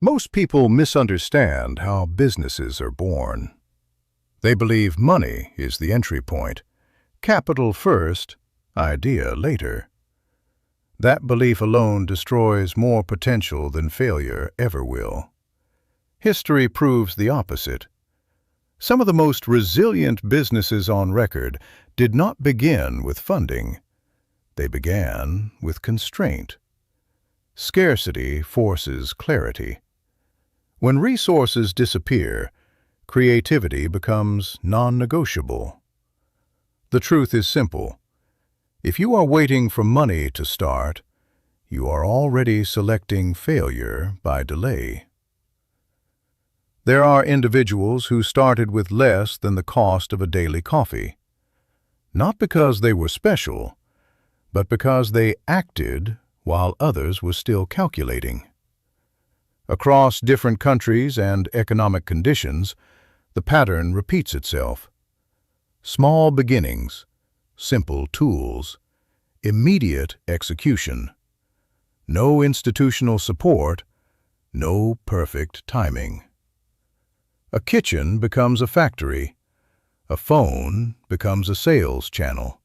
Most people misunderstand how businesses are born. They believe money is the entry point, capital first, idea later. That belief alone destroys more potential than failure ever will. History proves the opposite. Some of the most resilient businesses on record did not begin with funding. They began with constraint. Scarcity forces clarity. When resources disappear, creativity becomes non-negotiable. The truth is simple. If you are waiting for money to start, you are already selecting failure by delay. There are individuals who started with less than the cost of a daily coffee, not because they were special, but because they acted while others were still calculating. Across different countries and economic conditions, the pattern repeats itself. Small beginnings, simple tools, immediate execution. No institutional support, no perfect timing. A kitchen becomes a factory. A phone becomes a sales channel.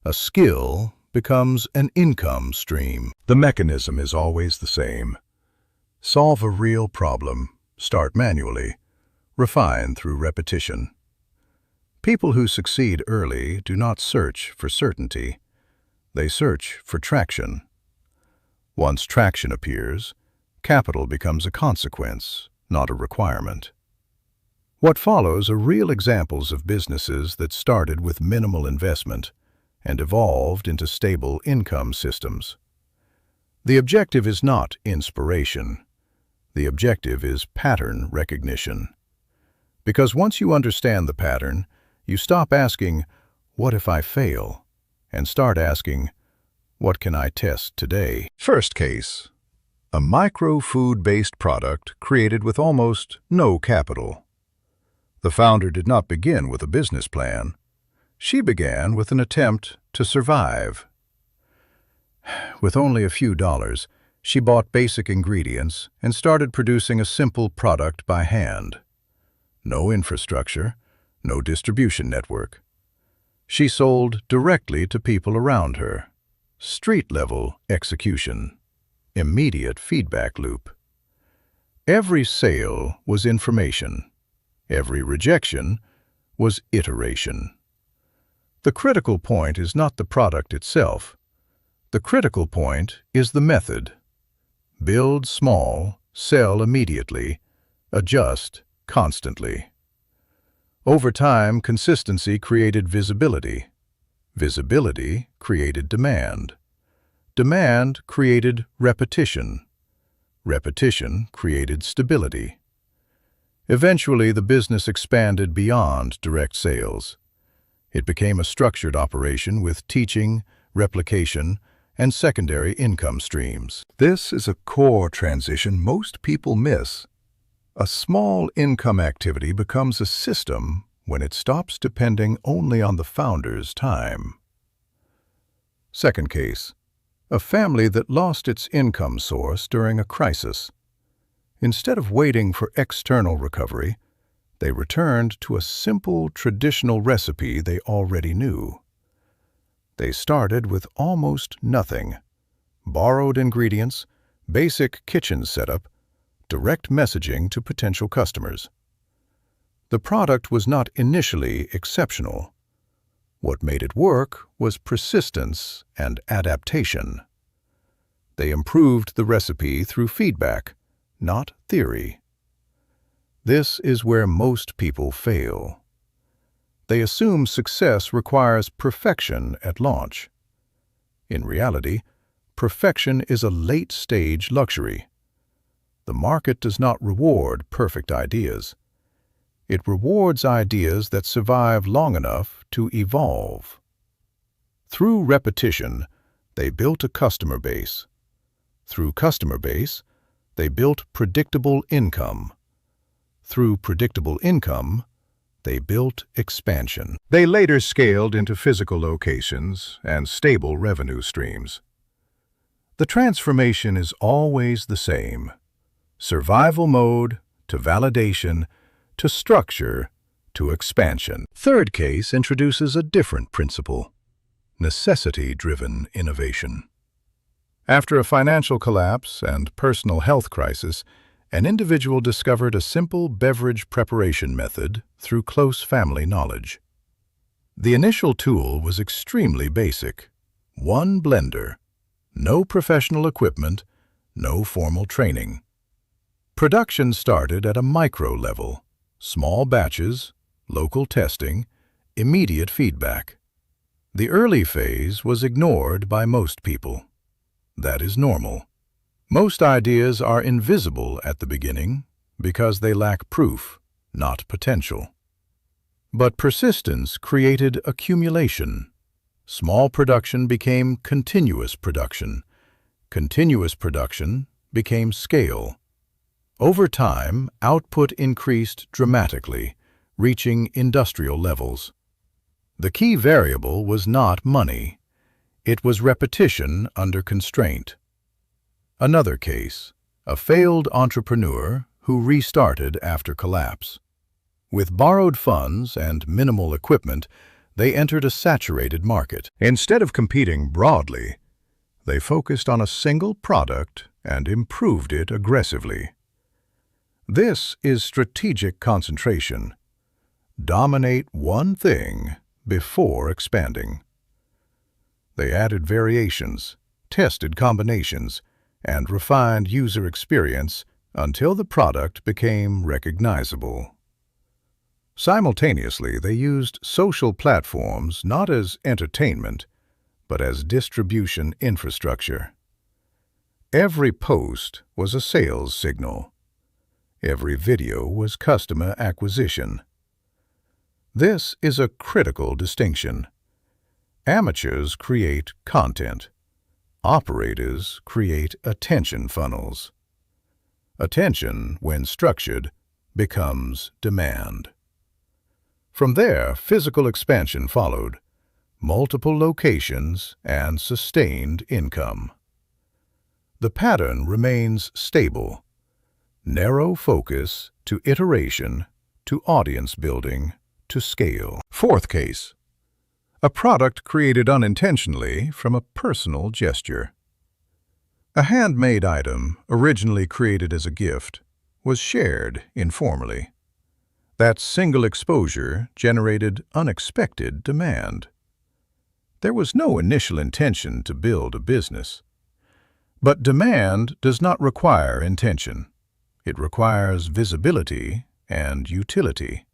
A skill becomes an income stream. The mechanism is always the same. Solve a real problem, start manually, refine through repetition. People who succeed early do not search for certainty. They search for traction. Once traction appears, capital becomes a consequence, not a requirement. What follows are real examples of businesses that started with minimal investment and evolved into stable income systems. The objective is not inspiration. The objective is pattern recognition. Because once you understand the pattern, you stop asking, "What if I fail?" and start asking, "What can I test today?" First case, a micro-food-based product created with almost no capital. The founder did not begin with a business plan. She began with an attempt to survive. With only a few dollars, she bought basic ingredients and started producing a simple product by hand. No infrastructure, no distribution network. She sold directly to people around her. Street-level execution. Immediate feedback loop. Every sale was information. Every rejection was iteration. The critical point is not the product itself. The critical point is the method. Build small, sell immediately, adjust constantly. Over time, consistency created visibility. Visibility created demand. Demand created repetition. Repetition created stability. Eventually, the business expanded beyond direct sales. It became a structured operation with teaching, replication, and secondary income streams. This is a core transition most people miss. A small income activity becomes a system when it stops depending only on the founder's time. Second case, a family that lost its income source during a crisis. Instead of waiting for external recovery, they returned to a simple traditional recipe they already knew. They started with almost nothing. Borrowed ingredients, basic kitchen setup, direct messaging to potential customers. The product was not initially exceptional. What made it work was persistence and adaptation. They improved the recipe through feedback, not theory. This is where most people fail. They assume success requires perfection at launch. In reality, perfection is a late-stage luxury. The market does not reward perfect ideas. It rewards ideas that survive long enough to evolve. Through repetition, they built a customer base. Through customer base, they built predictable income. Through predictable income, they built expansion. They later scaled into physical locations and stable revenue streams. The transformation is always the same. survival mode to validation to structure to expansion. Third case introduces a different principle: necessity-driven innovation. After a financial collapse and personal health crisis, an individual discovered a simple beverage preparation method through close family knowledge. The initial tool was extremely basic: one blender, no professional equipment, no formal training. Production started at a micro level: small batches, local testing, immediate feedback. The early phase was ignored by most people. That is normal. Most ideas are invisible at the beginning because they lack proof, not potential. But persistence created accumulation. Small production became continuous production. Continuous production became scale. Over time, output increased dramatically, reaching industrial levels. The key variable was not money. It was repetition under constraint. Another case: a failed entrepreneur who restarted after collapse. With borrowed funds and minimal equipment, they entered a saturated market. Instead of competing broadly, they focused on a single product and improved it aggressively. This is strategic concentration. Dominate one thing before expanding. They added variations, tested combinations, and refined user experience until the product became recognizable. Simultaneously, they used social platforms not as entertainment, but as distribution infrastructure. Every post was a sales signal. Every video was customer acquisition. This is a critical distinction. Amateurs create content. Operators create attention funnels. Attention, when structured, becomes demand. From there, physical expansion followed: multiple locations and sustained income. The pattern remains stable: narrow focus to iteration to audience building to scale. Fourth case: a product created unintentionally from a personal gesture. A handmade item, originally created as a gift, was shared informally. That single exposure generated unexpected demand. There was no initial intention to build a business. But demand does not require intention. It requires visibility and utility.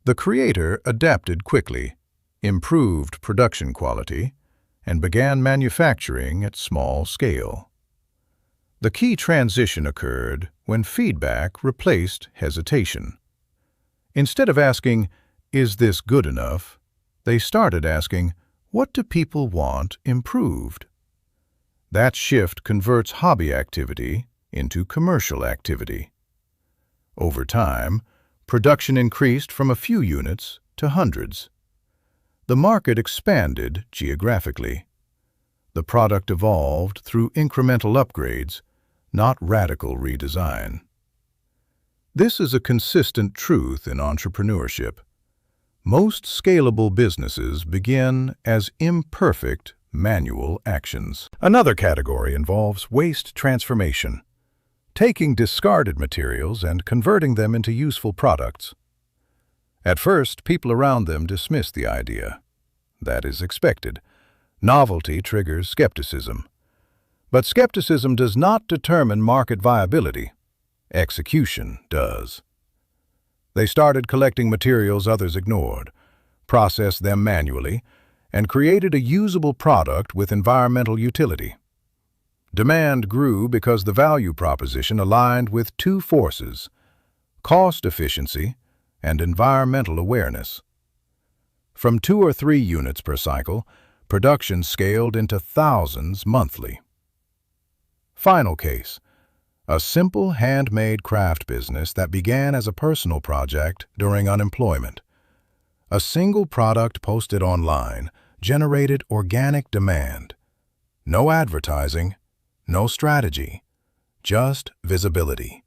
The creator adapted quickly, improved production quality, and began manufacturing at small scale. The key transition occurred when feedback replaced hesitation. Instead of asking, "Is this good enough?" they started asking, "What do people want improved?" That shift converts hobby activity into commercial activity. Over time, production increased from a few units to hundreds. The market expanded geographically. The product evolved through incremental upgrades, not radical redesign. This is a consistent truth in entrepreneurship. Most scalable businesses begin as imperfect manual actions. Another category involves waste transformation, taking discarded materials and converting them into useful products. At first, people around them dismiss the idea. That is expected. Novelty triggers skepticism. But skepticism does not determine market viability. Execution does. They started collecting materials others ignored, processed them manually, and created a usable product with environmental utility. Demand grew because the value proposition aligned with two forces: cost efficiency and environmental awareness. From 2 or 3 units per cycle, production scaled into thousands monthly. Final case: a simple handmade craft business that began as a personal project during unemployment. A single product posted online generated organic demand. No advertising, no strategy, just visibility.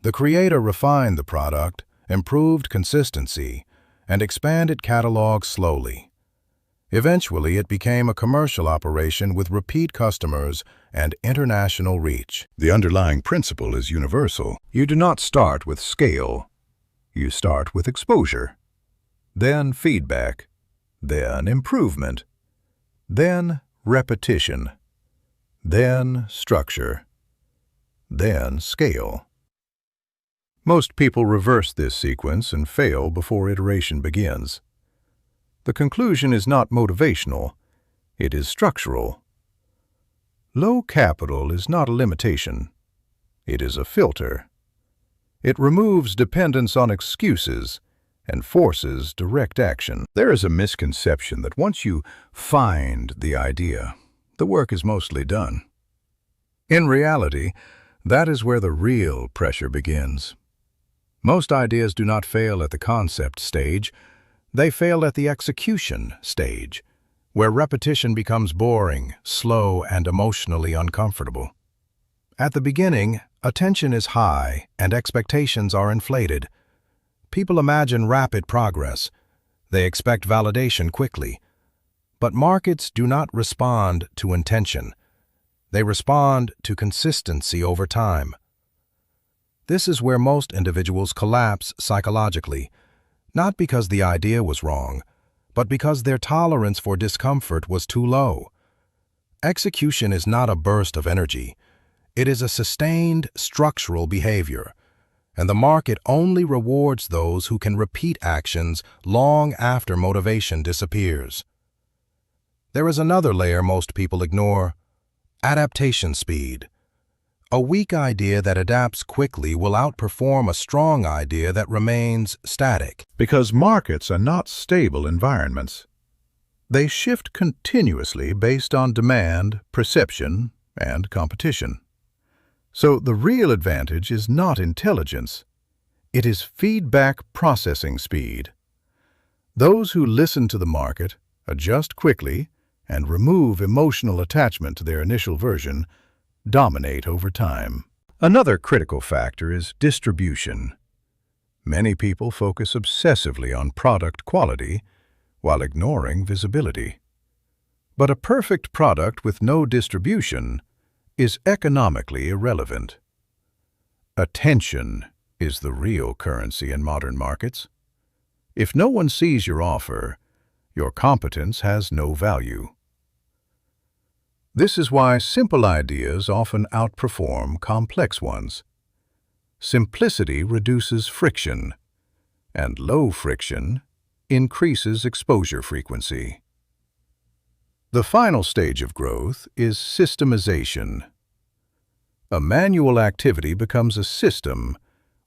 The creator refined the product, improved consistency, and expanded catalog slowly. Eventually, it became a commercial operation with repeat customers and international reach. The underlying principle is universal. You do not start with scale. You start with exposure, then feedback, then improvement, then repetition, then structure, then scale. Most people reverse this sequence and fail before iteration begins. The conclusion is not motivational, it is structural. Low capital is not a limitation, it is a filter. It removes dependence on excuses and forces direct action. There is a misconception that once you find the idea, the work is mostly done. In reality, that is where the real pressure begins. Most ideas do not fail at the concept stage, they fail at the execution stage, where repetition becomes boring, slow, and emotionally uncomfortable. At the beginning, attention is high and expectations are inflated. People imagine rapid progress. They expect validation quickly. But markets do not respond to intention. They respond to consistency over time. This is where most individuals collapse psychologically, not because the idea was wrong, but because their tolerance for discomfort was too low. Execution is not a burst of energy. It is a sustained, structural behavior, and the market only rewards those who can repeat actions long after motivation disappears. There is another layer most people ignore: adaptation speed. A weak idea that adapts quickly will outperform a strong idea that remains static. Because markets are not stable environments. They shift continuously based on demand, perception, and competition. So the real advantage is not intelligence. It is feedback processing speed. Those who listen to the market, adjust quickly, and remove emotional attachment to their initial version dominate over time. Another critical factor is distribution. Many people focus obsessively on product quality while ignoring visibility. But a perfect product with no distribution is economically irrelevant. Attention is the real currency in modern markets. If no one sees your offer, your competence has no value. This is why simple ideas often outperform complex ones. Simplicity reduces friction, and low friction increases exposure frequency. The final stage of growth is systemization. A manual activity becomes a system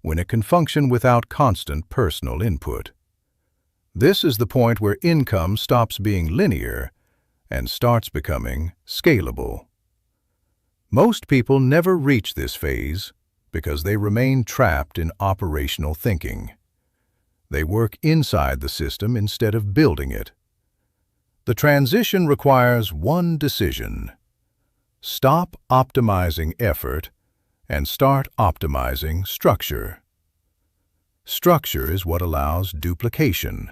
when it can function without constant personal input. This is the point where income stops being linear and starts becoming scalable. Most people never reach this phase because they remain trapped in operational thinking. They work inside the system instead of building it. The transition requires one decision: stop optimizing effort and start optimizing structure. Structure is what allows duplication.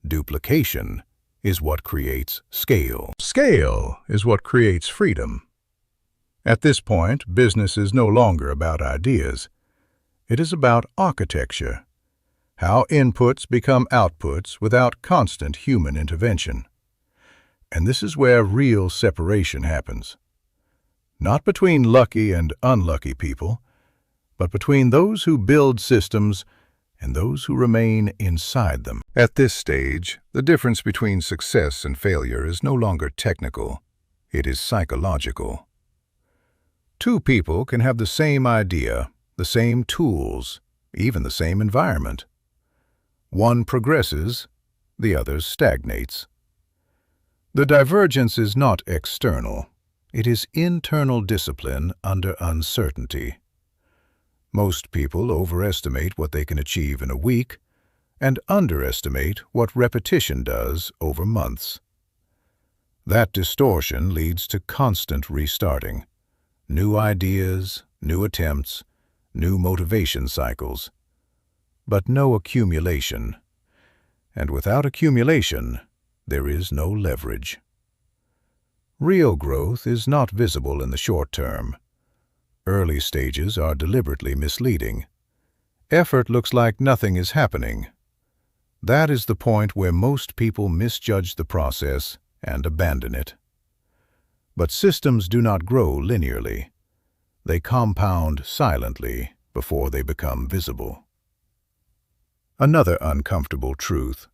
Duplication is what creates scale. Scale is what creates freedom. At this point, business is no longer about ideas. It is about architecture, how inputs become outputs without constant human intervention. And this is where real separation happens. Not between lucky and unlucky people, but between those who build systems and those who remain inside them. At this stage, the difference between success and failure is no longer technical, it is psychological. Two people can have the same idea, the same tools, even the same environment. One progresses, the other stagnates. The divergence is not external, it is internal discipline under uncertainty. Most people overestimate what they can achieve in a week and underestimate what repetition does over months. That distortion leads to constant restarting, New ideas, new attempts, new motivation cycles, but no accumulation. And without accumulation, there is no leverage. Real growth is not visible in the short term. Early stages are deliberately misleading. Effort looks like nothing is happening. That is the point where most people misjudge the process and abandon it. But systems do not grow linearly. They compound silently before they become visible. Another uncomfortable truth: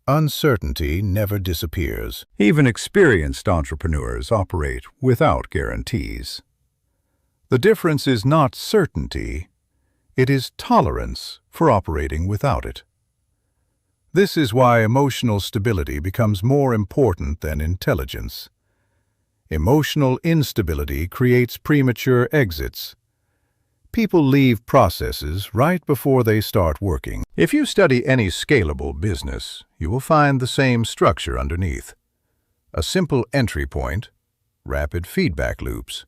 uncertainty never disappears. Even experienced entrepreneurs operate without guarantees. The difference is not certainty, it is tolerance for operating without it. This is why emotional stability becomes more important than intelligence. Emotional instability creates premature exits. People leave processes right before they start working. If you study any scalable business, you will find the same structure underneath. A simple entry point, rapid feedback loops,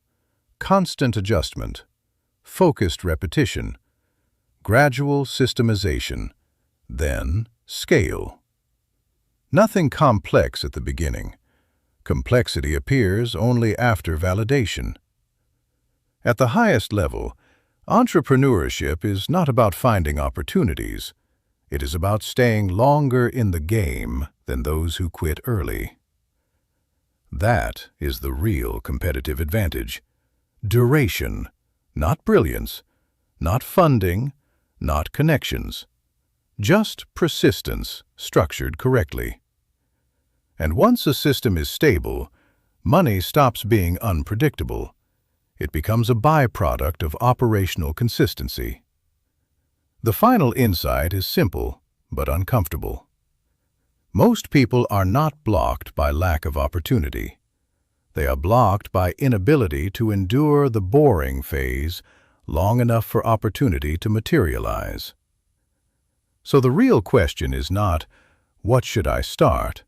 constant adjustment, focused repetition, gradual systemization, then scale. Nothing complex at the beginning. Complexity appears only after validation. At the highest level, entrepreneurship is not about finding opportunities. It is about staying longer in the game than those who quit early. That is the real competitive advantage. Duration, not brilliance, not funding, not connections. Just persistence structured correctly. And once a system is stable, money stops being unpredictable. It becomes a byproduct of operational consistency. The final insight is simple but uncomfortable. Most people are not blocked by lack of opportunity. They are blocked by inability to endure the boring phase long enough for opportunity to materialize. So the real question is not, what should I start?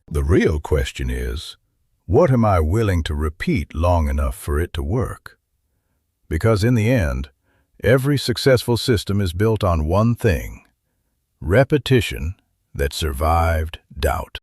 The real question is, what am I willing to repeat long enough for it to work? Because in the end, every successful system is built on one thing: repetition that survived doubt.